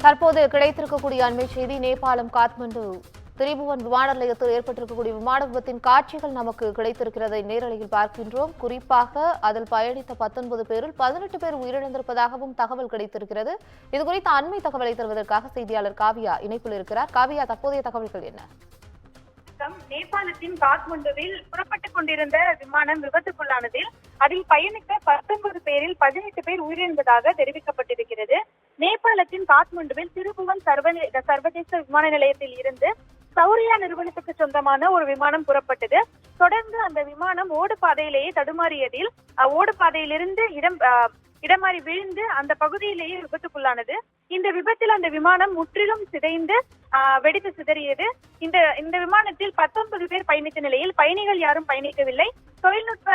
தற்போது கிடைத்திருக்கக்கூடிய அண்மை செய்தி, நேபாளம் காத்மண்டு திரிபுவன் விமான நிலையத்தில் ஏற்பட்டிருக்கக்கூடிய விமான விபத்தின் காட்சிகள் நமக்கு கிடைத்திருக்கிறதை நேரலையில் பார்க்கின்றோம். குறிப்பாக அதில் பயணித்த 19 பேரில் 18 பேர் உயிரிழந்திருப்பதாகவும் தகவல் கிடைத்திருக்கிறது. இதுகுறித்த அண்மை தகவலை தருவதற்காக செய்தியாளர் காவியா இணைப்பில் இருக்கிறார். காவியா, தற்போதைய தகவல்கள் என்ன? நேபாளத்தின் காத்மண்டுவில் புறப்பட்டுக் கொண்டிருந்த விமானம் விபத்துக்குள்ளானதில் அதில் பயணித்த 19 பேரில் 18 பேர் உயிரிழந்ததாக தெரிவிக்கப்பட்டிருக்கிறது. நேபாளத்தின் காத்மண்டுவில் திரிபுவன் சர்வதேச விமான நிலையத்தில் இருந்து சௌரியா நிறுவனத்துக்கு சொந்தமான ஒரு விமானம் புறப்பட்டது. தொடர்ந்து அந்த விமானம் ஓடு பாதையிலேயே தடுமாறியதில் ஓடுபாதையிலிருந்து இடமாறி விழுந்து அந்த பகுதியிலேயே விபத்துக்குள்ளானது. இந்த விபத்தில் அந்த விமானம் முற்றிலும் சிதைந்து வெடித்து சிதறியது. இந்த விமானத்தில் 19 பேர் பயணித்த நிலையில் பயணிகள் யாரும் பயணிக்கவில்லை. தொழில்நுட்ப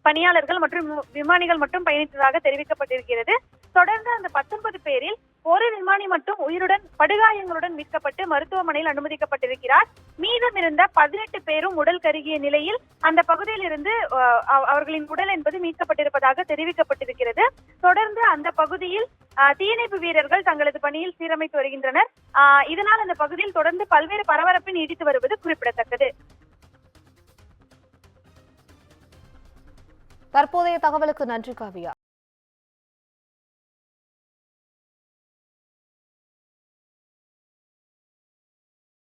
பணியாளர்கள் மற்றும் விமானிகள் மட்டும் பயணித்ததாக தெரிவிக்கப்பட்டிருக்கிறது. தொடர்ந்து அந்த 19 பேரில் ஒரு விமானி மட்டும் உயிருடன் படுகாயங்களுடன் மீட்கப்பட்டு மருத்துவமனையில் அனுமதிக்கப்பட்டிருக்கிறார். மீதம் இருந்த 18 பேரும் உடல் கருகிய நிலையில் அந்த பகுதியில் இருந்து அவர்களின் உடல் என்பது மீட்கப்பட்டிருப்பதாக தெரிவிக்கப்பட்டிருக்கிறது. தொடர்ந்து அந்த பகுதியில் தீயணைப்பு வீரர்கள் தங்களது பணியில் சீரமைத்து வருகின்றனர். இதனால் அந்த பகுதியில் தொடர்ந்து பல்வேறு பரபரப்பு நீடித்து வருவது குறிப்பிடத்தக்கது. தற்போதைய தகவலுக்கு நன்றி காவியா.